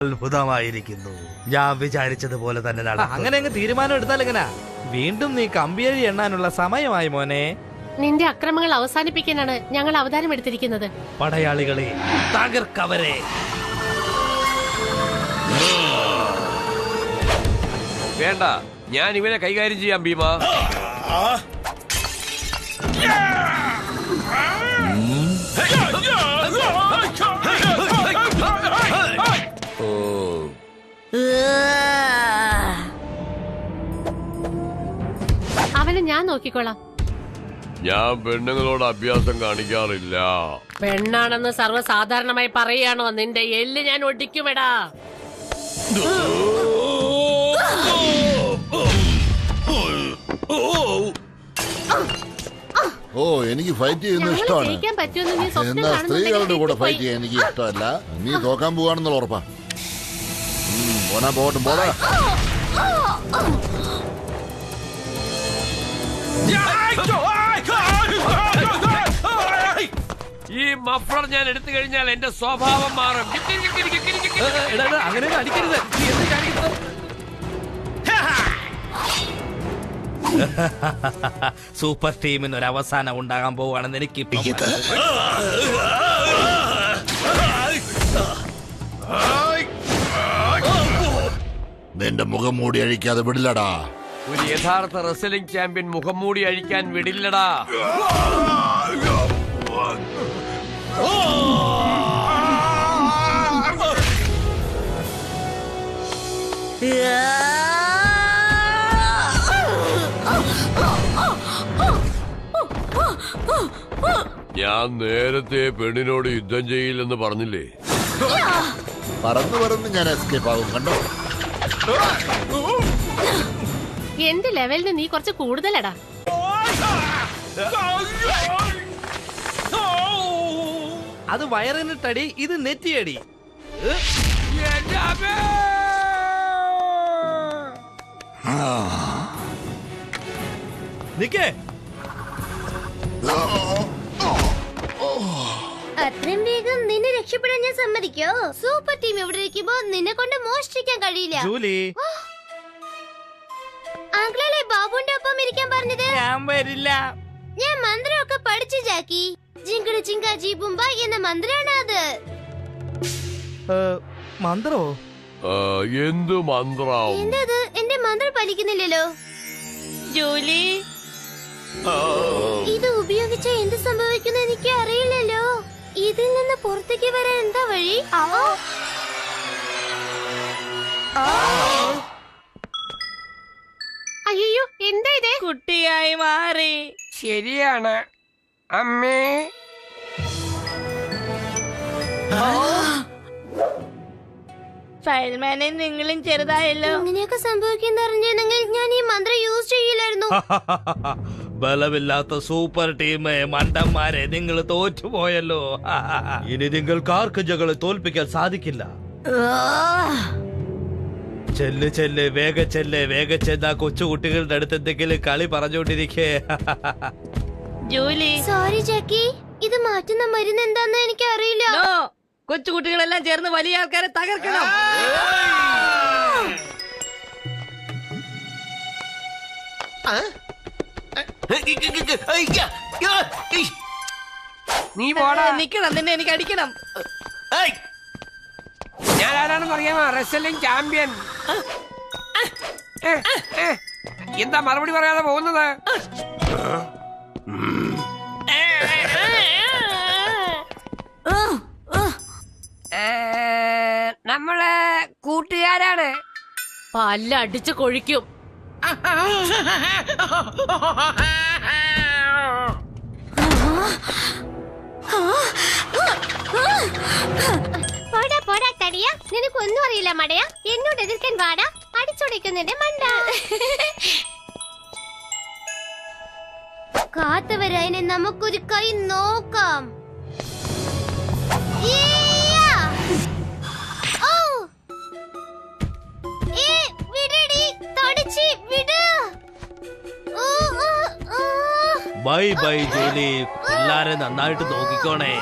അത്ഭുതമായിരിക്കുന്നു. ഞാൻ വിചാരിച്ചതുപോലെ തന്നെ നടന്നു. അങ്ങനെ അങ്ങ് തീരുമാനം എടുത്താൽ എങ്ങനാ? വീണ്ടും നീ കമ്പിയഴി എണ്ണാനുള്ള സമയമായി മോനെ. നിന്റെ അക്രമങ്ങൾ അവസാനിപ്പിക്കാനാണ് ഞങ്ങൾ അവതാരം എടുത്തിരിക്കുന്നത്. പടയാളികളെ തകർക്കവരെ. വേണ്ട, ഞാൻ ഇവനെ കൈകാര്യം ചെയ്യാം ഭീമ. അവനെ ഞാൻ നോക്കിക്കോളാം. ഞാൻ പെണ്ണുങ്ങളോട് അഭ്യാസം കാണിക്കാറില്ല. പെണ്ണാണെന്ന് സർവ്വസാധാരണമായി പറയാണോ? നിന്റെ എല്ല് ഞാൻ ഒടിക്കുമെടാ. ഓ, എനിക്ക് ഫൈറ്റ് ചെയ്യുന്നത് ഇഷ്ടമാണ്. എന്നാ സ്ത്രീകളുടെ കൂടെ ഫൈറ്റ് ചെയ്യാൻ എനിക്ക് ഇഷ്ടമല്ല. നീ തോക്കാൻ പോവാണെന്നുള്ള ഉറപ്പാ. പോനാ പോകട്ടെ, പോടാ. ഈ മഫ്ലർ ഞാൻ എടുത്തു കഴിഞ്ഞാൽ എന്റെ സ്വഭാവം മാറും. അങ്ങനെ അടിക്കരുത്. സൂപ്പർ ടീമിന് ഒരു അവസാനം ഉണ്ടാകാൻ പോവുകയാണെന്ന് എനിക്ക് നിന്റെ മുഖം മൂടി അഴിക്കാതെ വിടില്ലടാ. ഒരു യഥാർത്ഥ റെസ്ലിംഗ് ചാമ്പ്യൻ മുഖം മൂടി അഴിക്കാൻ വിടില്ലടാ. ഞാൻ നേരത്തെ പെണ്ണിനോട് യുദ്ധം ചെയ്യില്ലെന്ന് പറഞ്ഞില്ലേ? പറന്ന് പറന്ന് ഞാൻ എസ്കേപ്പ് ആകും. കണ്ടോ, എന്റെ ലെവലിന് നീ കുറച്ച് കൂടുതലടാ. അത് വയറിനിട്ടടി, ഇത് നെറ്റിയടി. നിക്കേ, അത്രയും വേഗം നിന്നെ രക്ഷപ്പെടാൻ ഞാൻ സമ്മതിക്കോ? സൂപ്പർ ടീം ഇവിടെ ഇരിക്കുമ്പോ നിന്നെ കൊണ്ട് മോഷ്ടിക്കാൻ കഴിയില്ല. ജൂലി, അങ്കിളല്ലേ ബാബുവിന്റെ ഒപ്പം ഇരിക്കാൻ പറഞ്ഞത്? ഞാൻ വരില്ല. ഞാൻ മന്ത്രമൊക്കെ പഠിച്ചു ജാക്കി. ജിങ്കട ചിങ്ക ജി ബുംബ എന്ന മന്ത്രാണ് അത്. മന്ത്രോ? എന്തു മന്ത്രം? എന്തത്? എന്റെ മന്ത്രം ഫലിക്കുന്നില്ലല്ലോ. ജൂലി, ഇത് ഉപയോഗിച്ച എന്ത് സംഭവിക്കുന്നു എനിക്ക് അറിയില്ലല്ലോ. ഇതിൽ നിന്ന് പുറത്തേക്ക് വരാൻ എന്താ വഴി? അയ്യോ, എന്താ ഇത്? കുട്ടിയായി മാറി. ശരിയാണ് അമ്മേ. ഫയൽമാനെ, നിങ്ങളും ചെറുതായല്ലോ. ഇങ്ങനെയൊക്കെ സംഭവിക്കുന്ന അറിഞ്ഞെങ്കിൽ ഞാൻ ഈ മന്ത്രം യൂസ് ചെയ്യില്ലായിരുന്നു. ബലമില്ലാത്ത സൂപ്പർ ടീമേ, മണ്ടന്മാരെ, നിങ്ങൾ തോറ്റുപോയല്ലോ. ഇനി നിങ്ങൾക്ക് ആർക്കും ഞങ്ങളെ തോൽപ്പിക്കാൻ സാധിക്കില്ല. ചെല്ല് ചെല്ല്, വേഗ ചെല്ല്, വേഗ ചെന്ന കൊച്ചുകുട്ടികളുടെ അടുത്ത് എന്തെങ്കിലും കളി പറഞ്ഞുകൊണ്ടിരിക്കേ. ജൂലി, സോറി ജാക്കി, ഇത് മാറ്റുന്ന മരുന്ന് എന്താന്ന് എനിക്ക് അറിയില്ല. കൊച്ചുകുട്ടികളെല്ലാം ചേർന്ന് വലിയ ആൾക്കാരെ തകർക്കണം. നീ പോടാ. നിക്കണം, നിന്നെ എനിക്ക് അടിക്കണം. ഞാൻ ആരാണെന്ന് അറിയാമോ? Wrestling champion. എന്താ മറുപടി പറയാതെ പോകുന്നത്? നമ്മള് കൂട്ടുകാരാണ്. പല്ല അടിച്ചു കൊഴിക്കും. പോടാ പോടാ തടിയ, നിനക്കൊന്നും അറിയില്ല മടയ. എന്നോട് എതിർക്കാൻ വാടാ, അടിച്ചൊടിക്കുന്നതിന്റെ മണ്ട. കാത്തവരതിനെ നമുക്കൊരു കൈ നോക്കാം. ബൈ ബൈ ജൂലി, എല്ലാരും നന്നായിട്ട് നോക്കിക്കോണേ.